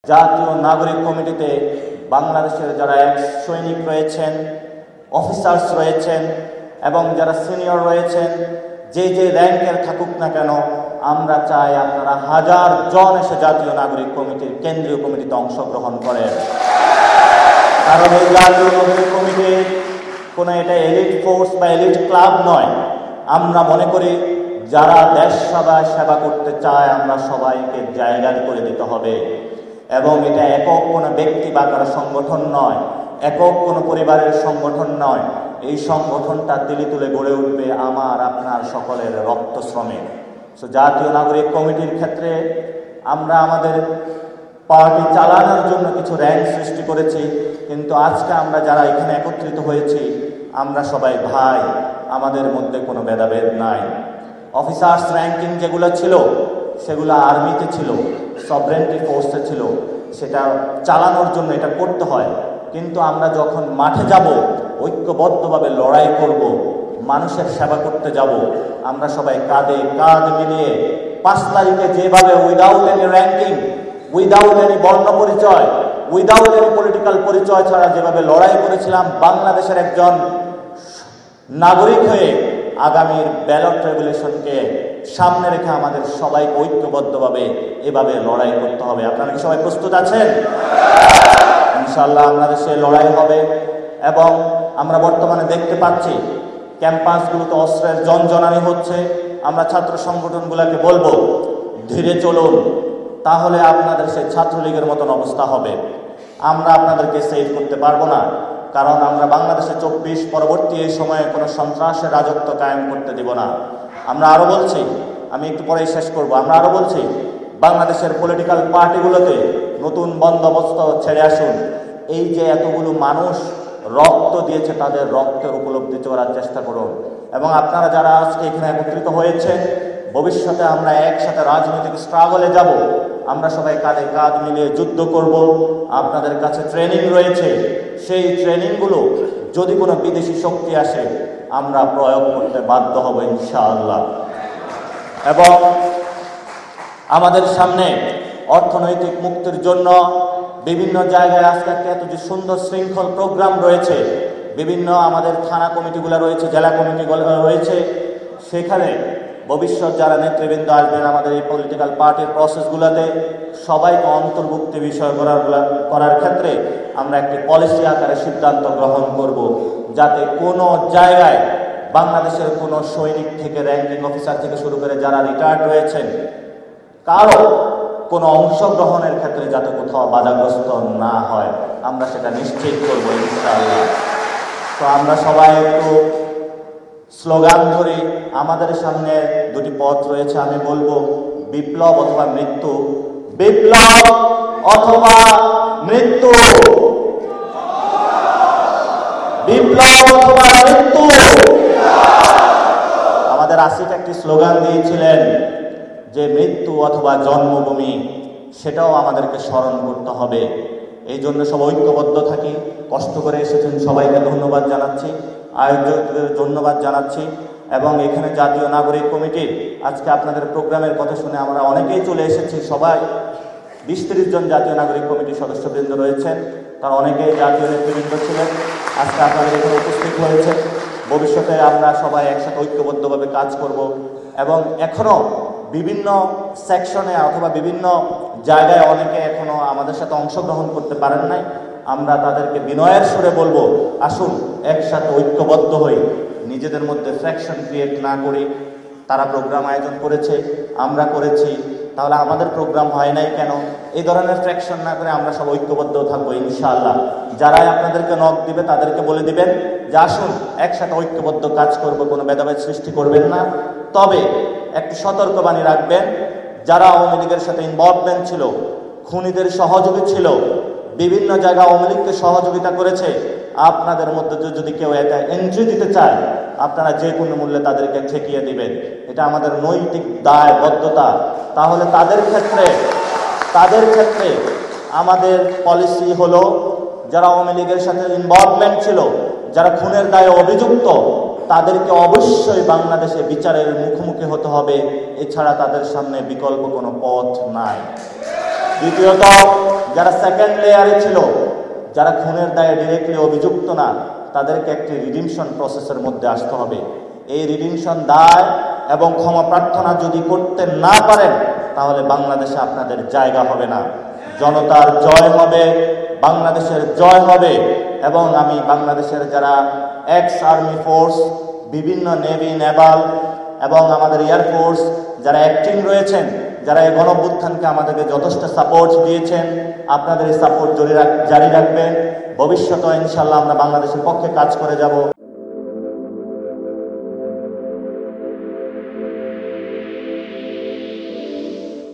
জাতীয় নাগরিক কমিটিতে বাংলাদেশের যারা এক্স সৈনিক রয়েছেন, অফিসার্স রয়েছেন এবং যারা সিনিয়র রয়েছেন, যে যে র্যাঙ্কের থাকুক না কেন, আমরা চাই আপনারা 1000 জন এসে জাতীয় নাগরিক কমিটির কেন্দ্রীয় কমিটিতে অংশগ্রহণ করেন। কারণ এই জাতীয় নাগরিক কমিটি কোনো এটা এলিট ফোর্স বা এলিট ক্লাব নয়। আমরা মনে করি যারা দেশ সেবা করতে চায় আমরা সবাইকে জায়গা করে দিতে হবে, এবং এটা একক কোনো ব্যক্তি বা কারো সংগঠন নয়, একক কোনো পরিবারের সংগঠন নয়। এই সংগঠনটা তিলে তুলে গড়ে উঠবে আমার আপনার সকলের রক্ত শ্রমে। সো জাতীয় নাগরিক কমিটির ক্ষেত্রে আমরা আমাদের পার্টি চালানোর জন্য কিছু র্যাঙ্ক সৃষ্টি করেছি, কিন্তু আজকে আমরা যারা এখানে একত্রিত হয়েছি আমরা সবাই ভাই, আমাদের মধ্যে কোনো ভেদাভেদ নাই। অফিসার্স র্যাঙ্কিং যেগুলো ছিল সেগুলো আর্মিতে ছিল, সভরেন্টি ফোর্সে ছিল, সেটা চালানোর জন্য এটা করতে হয়। কিন্তু আমরা যখন মাঠে যাব, ঐক্যবদ্ধভাবে লড়াই করব, মানুষের সেবা করতে যাব, আমরা সবাই কাঁধে কাঁধ মিলিয়ে 5 তারিখে যেভাবে without any ranking, without any বর্ণ পরিচয়, উইদাউট এনি পলিটিক্যাল পরিচয় ছাড়া যেভাবে লড়াই করেছিলাম বাংলাদেশের একজন নাগরিক হয়ে, আগামীর ব্যালট রেগুলেশনকে সামনে রেখে আমাদের সবাইকে ঐক্যবদ্ধভাবে এভাবে লড়াই করতে হবে। আপনারা কি সবাই প্রস্তুত আছেন? ইনশাআল্লাহ আমাদের সেই লড়াই হবে। এবং আমরা বর্তমানে দেখতে পাচ্ছি ক্যাম্পাসগুলোতে অস্ত্রের জনজনানি হচ্ছে। আমরা ছাত্র সংগঠনগুলোকে বলবো ধীরে চলুন, তাহলে আপনাদের সেই ছাত্রলীগের মতন অবস্থা হবে। আমরা আপনাদেরকে সেভ করতে পারবো না, কারণ আমরা বাংলাদেশে 24 পরবর্তী এই সময়ে কোনো সন্ত্রাসের রাজত্ব কায়েম করতে দিব না। আমরা আরো বলছি, আমি একটু পরেই শেষ করব, আমরা আরো বলছি বাংলাদেশের পলিটিক্যাল পার্টিগুলোতে নতুন বন্দোবস্ত ছেড়ে আসুন। এই যে এতগুলো মানুষ রক্ত দিয়েছে তাদের রক্তের উপলব্ধি করার চেষ্টা করুন। এবং আপনারা যারা আজকে এখানে একত্রিত হয়েছেন, ভবিষ্যতে আমরা একসাথে রাজনৈতিক স্ট্রাগলে যাব। আমরা সবাই কাঁধে কাঁধ মিলিয়ে যুদ্ধ করব। আপনাদের কাছে ট্রেনিং রয়েছে, সেই ট্রেনিংগুলো যদি কোনো বিদেশি শক্তি আসে আমরা প্রয়োগ করতে বাধ্য হব ইনশাআল্লাহ। এবং আমাদের সামনে অর্থনৈতিক মুক্তির জন্য বিভিন্ন জায়গায় আজকে এত যে সুন্দর শৃঙ্খল প্রোগ্রাম রয়েছে, বিভিন্ন আমাদের থানা কমিটিগুলো রয়েছে, জেলা কমিটিগুলো রয়েছে, সেখানে ভবিষ্যৎ যারা নেতৃবৃন্দ আসবেন আমাদের এই পলিটিক্যাল পার্টির প্রসেসগুলোতে সবাইকে অন্তর্ভুক্তি বিষয় করার ক্ষেত্রে আমরা একটি পলিসি আকারে সিদ্ধান্ত গ্রহণ করব, যাতে কোনো জায়গায় বাংলাদেশের কোনো সৈনিক থেকে র্যাঙ্কিং অফিসার থেকে শুরু করে যারা রিটায়ার্ড রয়েছেন কারো কোনো অংশগ্রহণের ক্ষেত্রে যাতে কোথাও বাধাগ্রস্ত না হয়, আমরা সেটা নিশ্চিত করব ইনশাআল্লাহ। তো আমরা সবাই একটু স্লোগান ধরি। আমাদের সামনে দুটি পথ রয়েছে, আমি বলবো বিপ্লব অথবা মৃত্যু, বিপ্লব অথবা মৃত্যু, বিপ্লব অথবা মৃত্যু। আমাদের আসিফ একটি স্লোগান দিয়েছিলেন যে মৃত্যু অথবা জন্মভূমি, সেটাও আমাদেরকে স্মরণ করতে হবে। এই জন্য সব ঐক্যবদ্ধ থাকি। কষ্ট করে এসেছেন সবাইকে ধন্যবাদ জানাচ্ছি, আয়োজকদের ধন্যবাদ জানাচ্ছি। এবং এখানে জাতীয় নাগরিক কমিটির আজকে আপনাদের প্রোগ্রামের কথা শুনে আমরা অনেকেই চলে এসেছি, সবাই 20-30 জন জাতীয় নাগরিক কমিটির সদস্যবৃন্দ রয়েছেন, তারা অনেকেই জাতীয় নেতৃবৃন্দ ছিলেন, আজকে আপনাদের এখানে উপস্থিত হয়েছে। ভবিষ্যতে আমরা সবাই একসাথে ঐক্যবদ্ধভাবে কাজ করব। এবং এখনও বিভিন্ন সেকশনে অথবা বিভিন্ন জায়গায় অনেকে এখনও আমাদের সাথে অংশগ্রহণ করতে পারেন নাই, আমরা তাদেরকে বিনয়ের সুরে বলবো আসুন একসাথে ঐক্যবদ্ধ হই, নিজেদের মধ্যে ফ্র্যাকশন ক্রিয়েট না করি। তারা প্রোগ্রাম আয়োজন করেছে, আমরা করেছি, তাহলে আমাদের প্রোগ্রাম হয় নাই কেন? এই ধরনের ফ্র্যাকশন না করে আমরা সব ঐক্যবদ্ধ থাকবো ইনশাআল্লাহ। যারাই আপনাদেরকে নক দিবে তাদেরকে বলে দিবেন যে আসুন একসাথে ঐক্যবদ্ধ কাজ করব, কোনো ভেদাভেদ সৃষ্টি করবেন না। তবে একটু সতর্কবাণী রাখবেন, যারা আওয়ামী লীগের সাথে ইনভলভমেন্ট ছিল, খুনিদের সহযোগী ছিল, বিভিন্ন জায়গায় আওয়ামী লীগকে সহযোগিতা করেছে, আপনাদের মধ্যে যদি কেউ এটা এন্ট্রি দিতে চায় আপনারা যে কোনো মূল্যে তাদেরকে ঠেকিয়ে দিবেন, এটা আমাদের নৈতিক দায়বদ্ধতা। তাহলে তাদের ক্ষেত্রে আমাদের পলিসি হলো যারা আওয়ামী লীগের সাথে ইনভলভমেন্ট ছিল, যারা খুনের দায়ে অভিযুক্ত, তাদেরকে অবশ্যই বাংলাদেশে বিচারের মুখোমুখি হতে হবে, এছাড়া তাদের সামনে বিকল্প কোনো পথ নাই। দ্বিতীয়ত, যারা সেকেন্ড লেয়ারে ছিল, যারা খুনের দায়ে ডিরেক্টলি অভিযুক্ত না, তাদেরকে একটি রিডিমশন প্রসেসের মধ্যে আসতে হবে। এই রিডিমশন দায় এবং ক্ষমা প্রার্থনা যদি করতে না পারেন, তাহলে বাংলাদেশে আপনাদের জায়গা হবে না। জনতার জয় হবে, বাংলাদেশের জয় হবে। এবং আমি বাংলাদেশের যারা এক্স আর্মি ফোর্স, বিভিন্ন নেভি, নেভাল এবং আমাদের এয়ারফোর্স যারা অ্যাক্টিং রয়েছেন, যারা এই গণঅভ্যুত্থানকে আমাদেরকে যথেষ্ট সাপোর্ট দিয়েছেন, আপনাদের এই সাপোর্ট জারি রাখবেন। ভবিষ্যতে ইনশাল্লাহ আমরা বাংলাদেশের পক্ষে কাজ করে যাব।